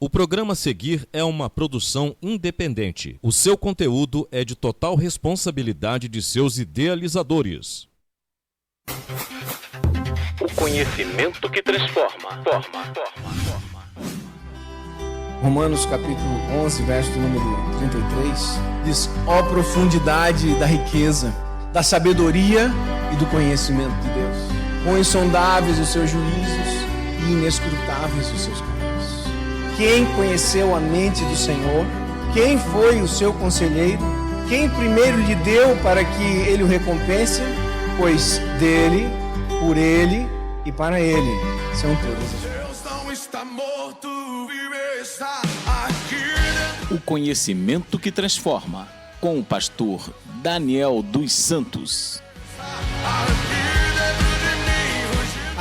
O programa a seguir é uma produção independente. O seu conteúdo é de total responsabilidade de seus idealizadores. O conhecimento que transforma. Romanos capítulo 11, verso número 33, diz: ó profundidade da riqueza, da sabedoria e do conhecimento de Deus. Quão insondáveis os seus juízos e inescrutáveis os seus caminhos. Quem conheceu a mente do Senhor? Quem foi o seu conselheiro? Quem primeiro lhe deu para que ele o recompense? Pois dele, por ele e para ele são todas as coisas. Deus não está morto, vive, está aqui. O conhecimento que transforma. Com o pastor Daniel dos Santos.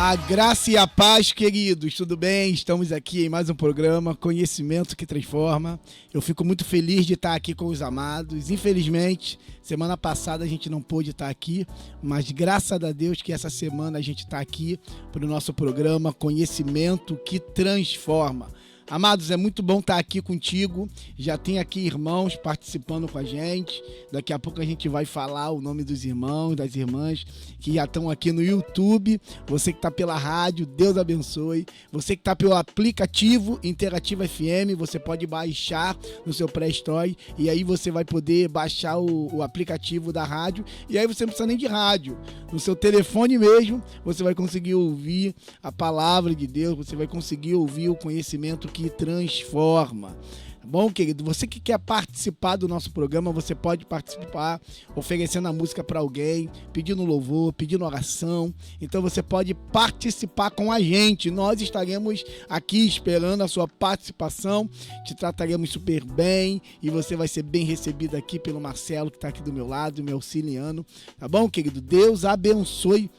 A graça e a paz, queridos, tudo bem? Estamos aqui em mais um programa, Conhecimento que Transforma. Eu fico muito feliz de estar aqui com os amados. Infelizmente, semana passada a gente não pôde estar aqui, mas graças a Deus que essa semana a gente está aqui para o nosso programa Conhecimento que Transforma. Amados, é muito bom estar aqui contigo. Já tem aqui irmãos participando com a gente. Daqui a pouco a gente vai falar o nome dos irmãos, das irmãs que já estão aqui no YouTube. Você que está pela rádio, Deus abençoe. Você que está pelo aplicativo Interativa FM, você pode baixar no seu Play Store e aí você vai poder baixar o aplicativo da rádio. E aí você não precisa nem de rádio. No seu telefone mesmo, você vai conseguir ouvir a palavra de Deus, você vai conseguir ouvir o conhecimento que transforma. Bom, querido, você que quer participar do nosso programa, você pode participar oferecendo a música para alguém, pedindo louvor, pedindo oração. Então você pode participar com a gente. Nós estaremos aqui esperando a sua participação. Te trataremos super bem e você vai ser bem recebido aqui pelo Marcelo, que está aqui do meu lado, me auxiliando. Tá bom, querido? Deus abençoe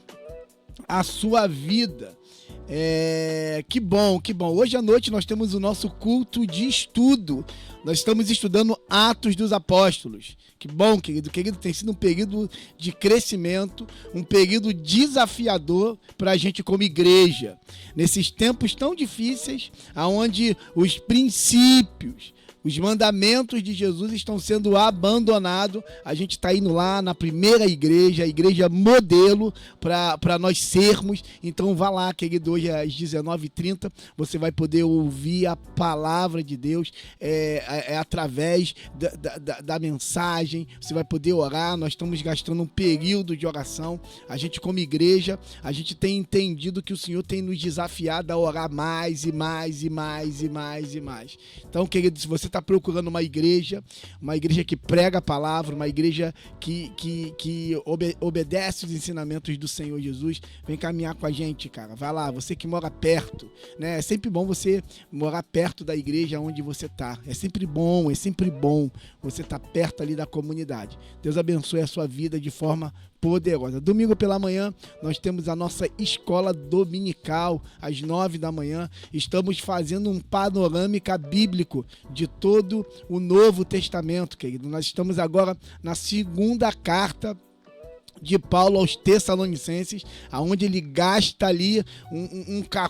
a sua vida. Que bom. Hoje à noite nós temos o nosso culto de estudo. Nós estamos estudando Atos dos Apóstolos. Que bom, querido. Tem sido um período de crescimento, um período desafiador para a gente como igreja. Nesses tempos tão difíceis, onde os princípios, os mandamentos de Jesus estão sendo abandonados. A gente está indo lá na primeira igreja, a igreja modelo para nós sermos. Então vá lá, querido, hoje às 19h30 você vai poder ouvir a palavra de Deus através da mensagem. Você vai poder orar. Nós estamos gastando um período de oração. A gente como igreja, a gente tem entendido que o Senhor tem nos desafiado a orar mais e mais e mais e mais e mais. Então, querido, se você está procurando uma igreja que prega a palavra, uma igreja que obedece os ensinamentos do Senhor Jesus, vem caminhar com a gente, cara. Vai lá, você que mora perto, né? É sempre bom você morar perto da igreja onde você está. É sempre bom você estar perto ali da comunidade. Deus abençoe a sua vida de forma poderosa. Domingo pela manhã, nós temos a nossa escola dominical, às 9h. Estamos fazendo um panorâmica bíblico de todo o Novo Testamento, querido. Nós estamos agora na segunda carta de Paulo aos Tessalonicenses, aonde ele gasta ali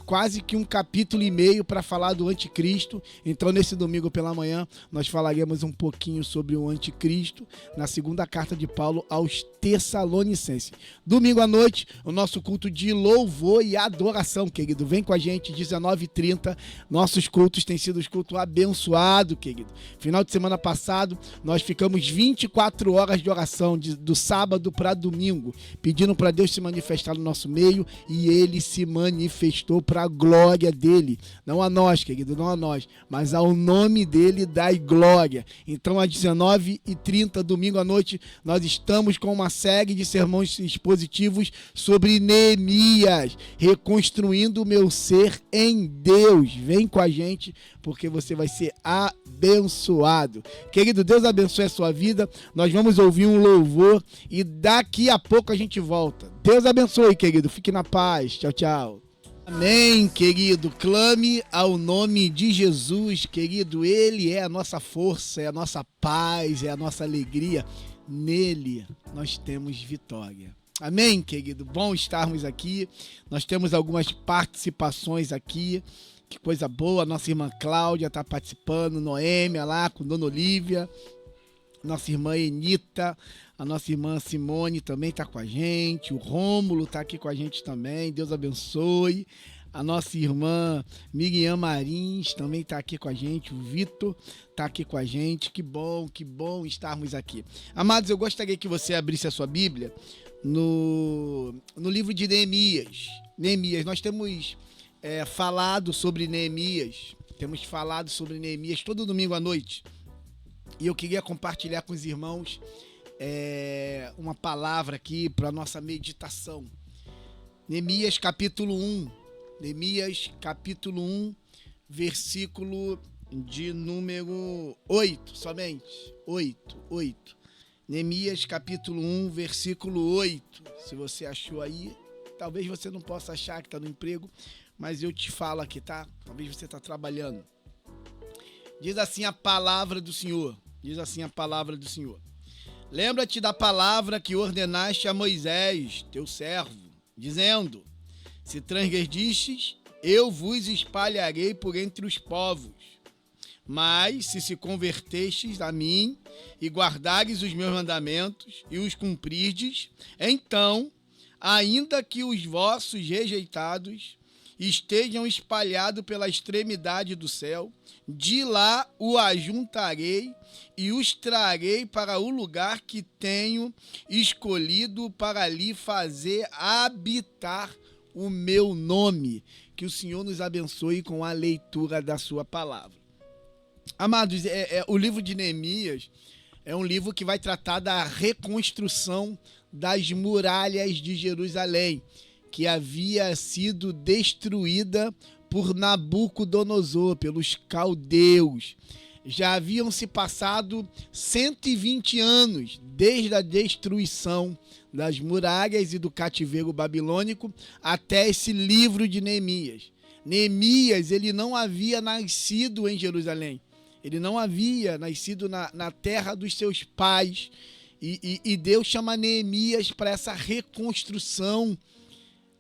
quase que um capítulo e meio para falar do anticristo. Então, nesse domingo pela manhã, nós falaremos um pouquinho sobre o anticristo na segunda carta de Paulo aos Tessalonicenses. Domingo à noite, o nosso culto de louvor e adoração, querido. Vem com a gente, 19h30. Nossos cultos têm sido os cultos abençoados, querido. Final de semana passado, nós ficamos 24 horas de oração, do sábado para domingo, pedindo para Deus se manifestar no nosso meio, e ele se manifestou para a glória dele. Não a nós, querido, não a nós, mas ao nome dele dai glória. Então, às 19h30, domingo à noite, nós estamos com uma série de sermões expositivos sobre Neemias, reconstruindo o meu ser em Deus. Vem com a gente, porque você vai ser abençoado. Querido, Deus abençoe a sua vida. Nós vamos ouvir um louvor e daqui a pouco a gente volta. Deus abençoe, querido. Fique na paz. Tchau, tchau. Amém, querido. Clame ao nome de Jesus, querido. Ele é a nossa força, é a nossa paz, é a nossa alegria. Nele nós temos vitória. Amém, querido? Bom estarmos aqui. Nós temos algumas participações aqui. Que coisa boa, nossa irmã Cláudia está participando, Noêmia lá com Dona Olívia, nossa irmã Enita, a nossa irmã Simone também está com a gente, o Rômulo está aqui com a gente também, Deus abençoe. A nossa irmã Miriam Marins também está aqui com a gente. O Vitor está aqui com a gente. Que bom estarmos aqui. Amados, eu gostaria que você abrisse a sua Bíblia no livro de Neemias. Neemias, nós temos falado sobre Neemias. Temos falado sobre Neemias todo domingo à noite. E eu queria compartilhar com os irmãos uma palavra aqui para a nossa meditação. Neemias capítulo 1. Neemias, capítulo 1, versículo de número 8, somente. 8. Neemias, capítulo 1, versículo 8. Se você achou aí, talvez você não possa achar que está no emprego, mas eu te falo aqui, tá? Talvez você está trabalhando. Diz assim a palavra do Senhor. Lembra-te da palavra que ordenaste a Moisés, teu servo, dizendo: se transgredistes, eu vos espalharei por entre os povos. Mas se convertestes a mim e guardares os meus mandamentos e os cumprirdes, então, ainda que os vossos rejeitados estejam espalhados pela extremidade do céu, de lá o ajuntarei e os trarei para o lugar que tenho escolhido para lhe fazer habitar o meu nome. Que o Senhor nos abençoe com a leitura da sua palavra. Amados, o livro de Neemias é um livro que vai tratar da reconstrução das muralhas de Jerusalém, que havia sido destruída por Nabucodonosor, pelos caldeus. Já haviam se passado 120 anos desde a destruição das muralhas e do cativeiro babilônico até esse livro de Neemias. Neemias, ele não havia nascido em Jerusalém. Ele não havia nascido na terra dos seus pais. E Deus chama Neemias para essa reconstrução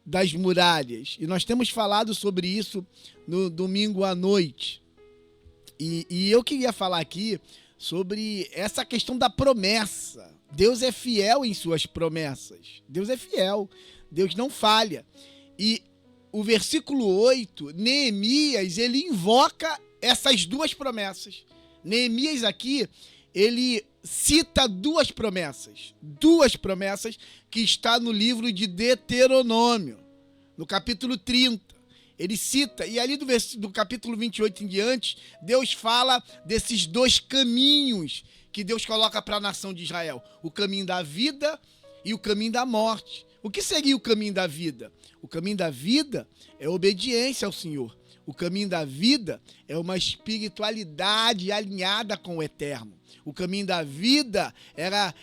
das muralhas. E nós temos falado sobre isso no domingo à noite. E eu queria falar aqui sobre essa questão da promessa. Deus é fiel em suas promessas. Deus é fiel. Deus não falha. E o versículo 8, Neemias, ele invoca essas duas promessas. Neemias aqui, ele cita duas promessas que está no livro de Deuteronômio, no capítulo 30. Ele cita, e ali do capítulo 28 em diante, Deus fala desses dois caminhos que Deus coloca para a nação de Israel: o caminho da vida e o caminho da morte. O que seria o caminho da vida? O caminho da vida é obediência ao Senhor. O caminho da vida é uma espiritualidade alinhada com o eterno. O caminho da vida era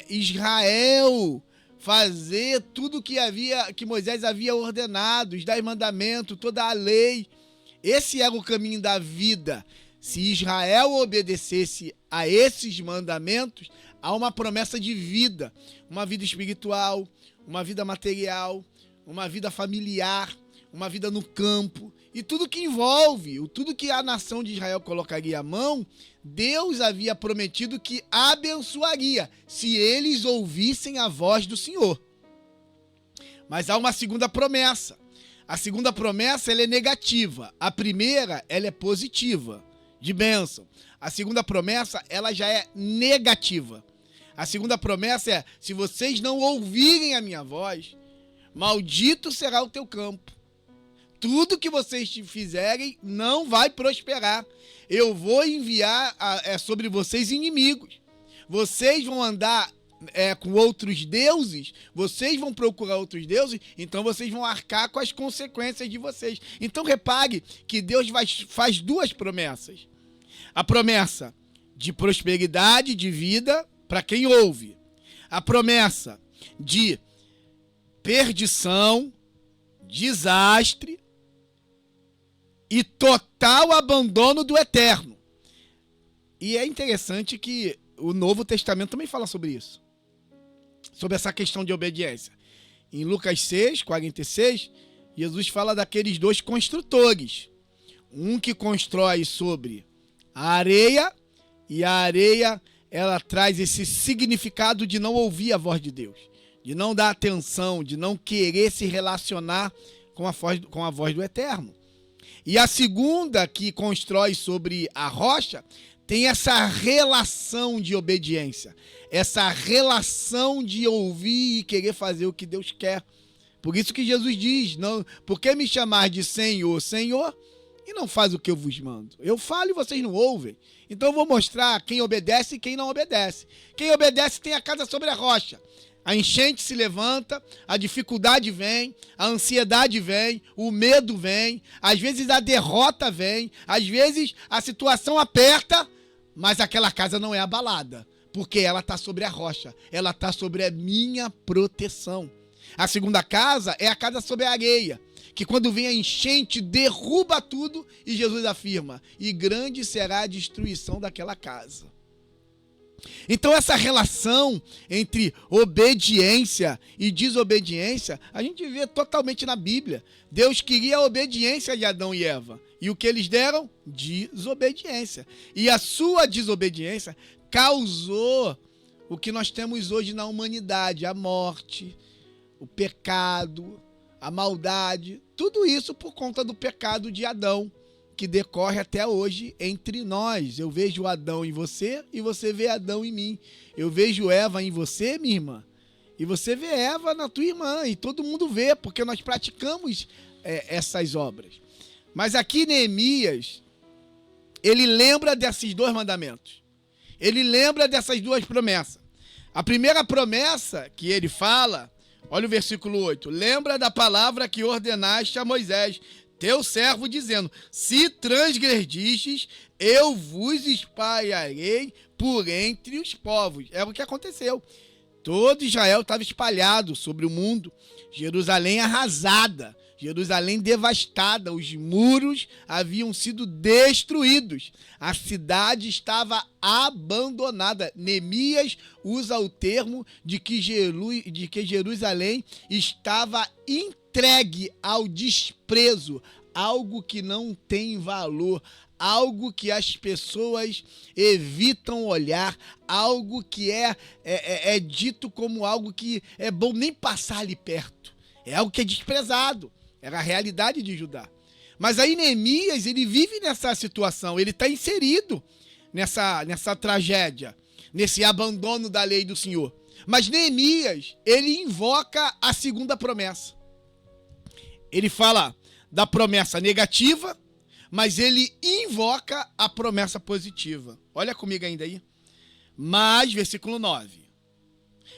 Israel fazer tudo que Moisés havia ordenado, os 10 mandamentos, toda a lei. Esse era o caminho da vida. Se Israel obedecesse a esses mandamentos, há uma promessa de vida, uma vida espiritual, uma vida material, uma vida familiar, uma vida no campo, e tudo que envolve, tudo que a nação de Israel colocaria à mão, Deus havia prometido que abençoaria, se eles ouvissem a voz do Senhor. Mas há uma segunda promessa. A segunda promessa, ela é negativa. A primeira, ela é positiva, de bênção. A segunda promessa, ela já é negativa. A segunda promessa é: se vocês não ouvirem a minha voz, maldito será o teu campo. Tudo que vocês fizerem não vai prosperar. Eu vou enviar sobre vocês inimigos. Vocês vão andar com outros deuses, vocês vão procurar outros deuses, então vocês vão arcar com as consequências de vocês. Então repare que Deus faz duas promessas. A promessa de prosperidade, de vida, para quem ouve. A promessa de perdição, desastre e total abandono do eterno. E é interessante que o Novo Testamento também fala sobre isso, sobre essa questão de obediência. Em Lucas 6, 46, Jesus fala daqueles dois construtores. Um que constrói sobre a areia, e a areia ela traz esse significado de não ouvir a voz de Deus, de não dar atenção, de não querer se relacionar com a voz do Eterno. E a segunda, que constrói sobre a rocha, tem essa relação de obediência, essa relação de ouvir e querer fazer o que Deus quer. Por isso que Jesus diz, não, por que me chamar de Senhor, Senhor, e não faz o que eu vos mando? Eu falo e vocês não ouvem. Então eu vou mostrar quem obedece e quem não obedece. Quem obedece tem a casa sobre a rocha. A enchente se levanta, a dificuldade vem, a ansiedade vem, o medo vem, às vezes a derrota vem, às vezes a situação aperta, mas aquela casa não é abalada, porque ela está sobre a rocha, ela está sobre a minha proteção. A segunda casa é a casa sobre a areia, que quando vem a enchente derruba tudo, e Jesus afirma, e grande será a destruição daquela casa. Então essa relação entre obediência e desobediência, a gente vê totalmente na Bíblia. Deus queria a obediência de Adão e Eva. E o que eles deram? Desobediência. E a sua desobediência causou o que nós temos hoje na humanidade, a morte, o pecado, a maldade, tudo isso por conta do pecado de Adão, que decorre até hoje entre nós. Eu vejo Adão em você e você vê Adão em mim. Eu vejo Eva em você, minha irmã, e você vê Eva na tua irmã, e todo mundo vê, porque nós praticamos essas obras. Mas aqui Neemias, ele lembra desses dois mandamentos. Ele lembra dessas duas promessas. A primeira promessa que ele fala, olha o versículo 8. Lembra da palavra que ordenaste a Moisés, teu servo, dizendo, se transgredistes, eu vos espalharei por entre os povos. É o que aconteceu. Todo Israel estava espalhado sobre o mundo. Jerusalém arrasada, Jerusalém devastada, os muros haviam sido destruídos, a cidade estava abandonada. Neemias usa o termo de que Jerusalém estava entregue ao desprezo, algo que não tem valor, algo que as pessoas evitam olhar, algo que é dito como algo que é bom nem passar ali perto, é algo que é desprezado. Era a realidade de Judá. Mas aí Neemias, ele vive nessa situação, ele está inserido nessa tragédia, nesse abandono da lei do Senhor. Mas Neemias, ele invoca a segunda promessa. Ele fala da promessa negativa, mas ele invoca a promessa positiva. Olha comigo ainda aí. Mas, versículo 9.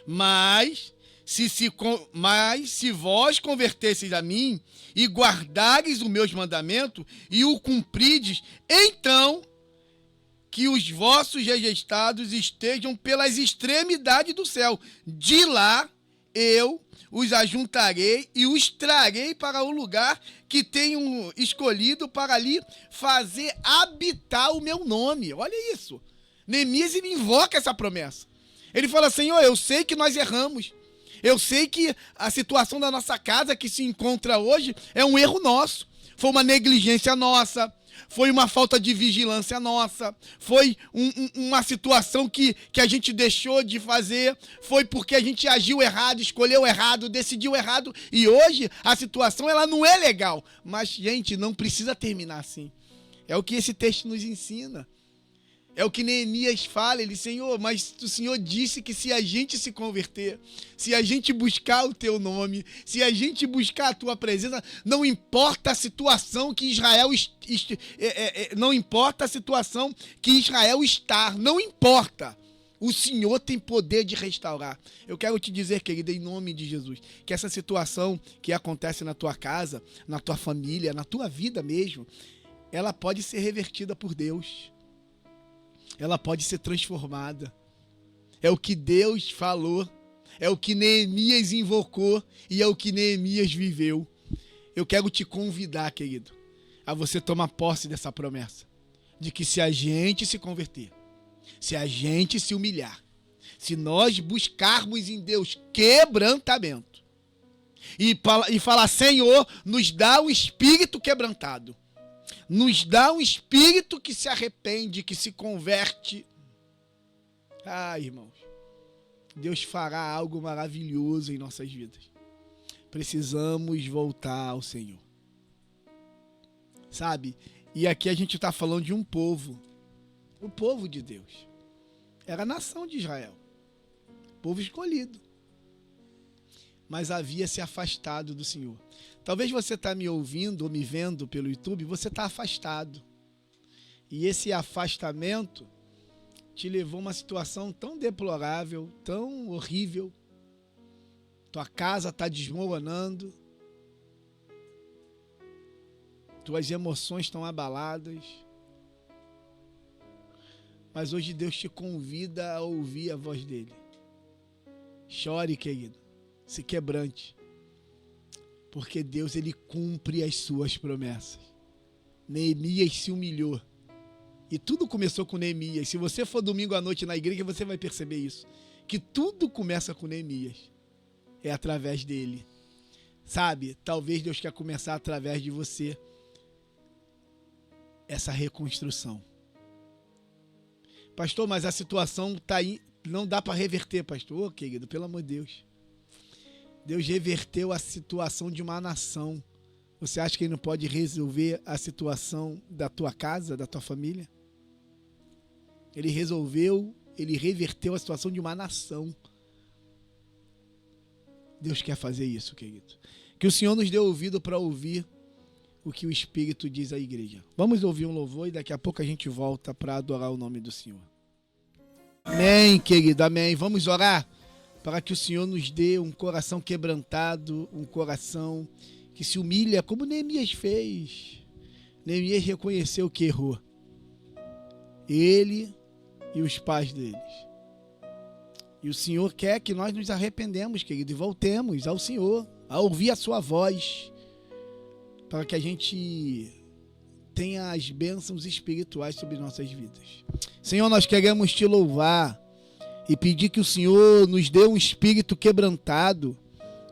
Mas se vós convertesseis a mim e guardares os meus mandamentos e o cumprides, então que os vossos rejeitados estejam pelas extremidades do céu. De lá eu os ajuntarei e os trarei para o lugar que tenho escolhido para ali fazer habitar o meu nome. Olha isso. Neemias, ele invoca essa promessa. Ele fala, Senhor, eu sei que nós erramos. Eu sei que a situação da nossa casa que se encontra hoje é um erro nosso. Foi uma negligência nossa, foi uma falta de vigilância nossa, foi uma situação que a gente deixou de fazer, foi porque a gente agiu errado, escolheu errado, decidiu errado, e hoje a situação ela não é legal. Mas, gente, não precisa terminar assim. É o que esse texto nos ensina. É o que Neemias fala, ele, Senhor, mas o Senhor disse que se a gente se converter, se a gente buscar o teu nome, se a gente buscar a tua presença, não importa a situação que Israel, não importa a situação que Israel está, não importa. O Senhor tem poder de restaurar. Eu quero te dizer, querida, em nome de Jesus, que essa situação que acontece na tua casa, na tua família, na tua vida mesmo, ela pode ser revertida por Deus. Ela pode ser transformada. É o que Deus falou, é o que Neemias invocou e é o que Neemias viveu. Eu quero te convidar, querido, a você tomar posse dessa promessa, de que se a gente se converter, se a gente se humilhar, se nós buscarmos em Deus quebrantamento e falar, Senhor, nos dá um espírito quebrantado, nos dá um espírito que se arrepende, que se converte. Ah, irmãos, Deus fará algo maravilhoso em nossas vidas. Precisamos voltar ao Senhor. Sabe? E aqui a gente está falando de um povo. O povo de Deus. Era a nação de Israel. Povo escolhido. Mas havia se afastado do Senhor. Talvez você está me ouvindo ou me vendo pelo YouTube, você está afastado. E esse afastamento te levou a uma situação tão deplorável, tão horrível. Tua casa está desmoronando. Tuas emoções estão abaladas. Mas hoje Deus te convida a ouvir a voz dele. Chore, querido. Se quebrante. Porque Deus, ele cumpre as suas promessas. Neemias se humilhou. E tudo começou com Neemias. Se você for domingo à noite na igreja, você vai perceber isso. Que tudo começa com Neemias. É através dele. Sabe? Talvez Deus quer começar através de você essa reconstrução. Pastor, mas a situação está aí. Não dá para reverter, pastor. Ô, querido, pelo amor de Deus. Deus reverteu a situação de uma nação. Você acha que ele não pode resolver a situação da tua casa, da tua família? Ele reverteu a situação de uma nação. Deus quer fazer isso, querido. Que o Senhor nos dê ouvido para ouvir o que o Espírito diz à igreja. Vamos ouvir um louvor e daqui a pouco a gente volta para adorar o nome do Senhor. Amém, querido, amém. Vamos orar para que o Senhor nos dê um coração quebrantado, um coração que se humilha, como Neemias fez. Neemias reconheceu que errou. Ele e os pais deles. E o Senhor quer que nós nos arrependemos, querido, e voltemos ao Senhor, a ouvir a sua voz, para que a gente tenha as bênçãos espirituais sobre nossas vidas. Senhor, nós queremos te louvar e pedir que o Senhor nos dê um espírito quebrantado,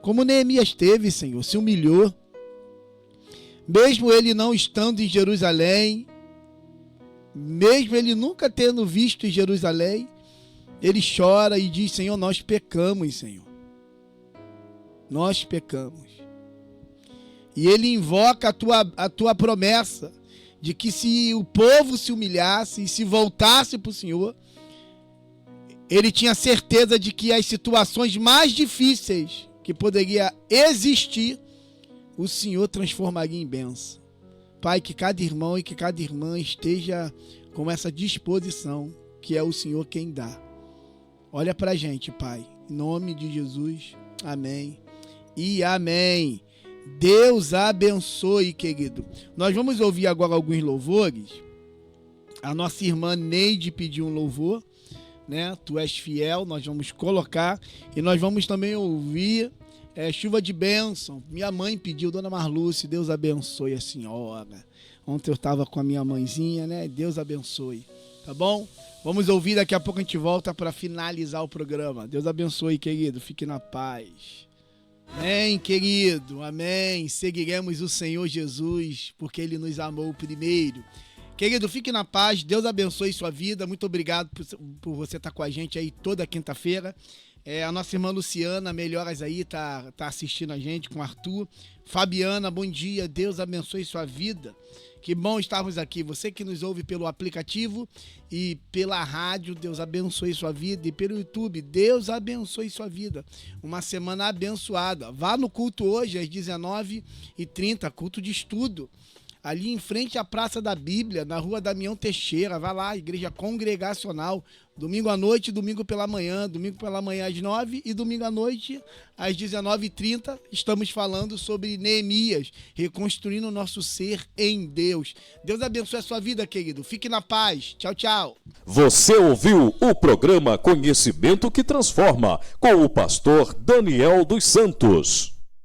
como Neemias teve, Senhor, se humilhou. Mesmo ele não estando em Jerusalém, mesmo ele nunca tendo visto em Jerusalém, ele chora e diz, Senhor, nós pecamos, Senhor. Nós pecamos. E ele invoca a tua promessa de que se o povo se humilhasse e se voltasse para o Senhor, ele tinha certeza de que as situações mais difíceis que poderia existir, o Senhor transformaria em bênção. Pai, que cada irmão e que cada irmã esteja com essa disposição, que é o Senhor quem dá. Olha pra gente, Pai. Em nome de Jesus. Amém. E amém. Deus abençoe, querido. Nós vamos ouvir agora alguns louvores. A nossa irmã Neide pediu um louvor, né? Tu és fiel, nós vamos colocar. E nós vamos também ouvir Chuva de Bênção. Minha mãe pediu, Dona Marluce, Deus abençoe a senhora. Ontem eu estava com a minha mãezinha, né? Deus abençoe. Tá bom? Vamos ouvir, daqui a pouco a gente volta para finalizar o programa. Deus abençoe, querido. Fique na paz. Amém, querido. Amém. Seguiremos o Senhor Jesus, porque Ele nos amou primeiro. Querido, fique na paz. Deus abençoe sua vida. Muito obrigado por você estar com a gente aí toda quinta-feira. A nossa irmã Luciana, melhoras aí, tá assistindo a gente com o Arthur. Fabiana, bom dia. Deus abençoe sua vida. Que bom estarmos aqui. Você que nos ouve pelo aplicativo e pela rádio, Deus abençoe sua vida. E pelo YouTube, Deus abençoe sua vida. Uma semana abençoada. Vá no culto hoje, às 19h30, culto de estudo. Ali em frente à Praça da Bíblia, na rua Damião Teixeira. Vai lá, igreja congregacional. Domingo à noite, domingo pela manhã às 9h e domingo à noite às 19h30. Estamos falando sobre Neemias, reconstruindo o nosso ser em Deus. Deus abençoe a sua vida, querido. Fique na paz. Tchau, tchau. Você ouviu o programa Conhecimento que Transforma, com o pastor Daniel dos Santos.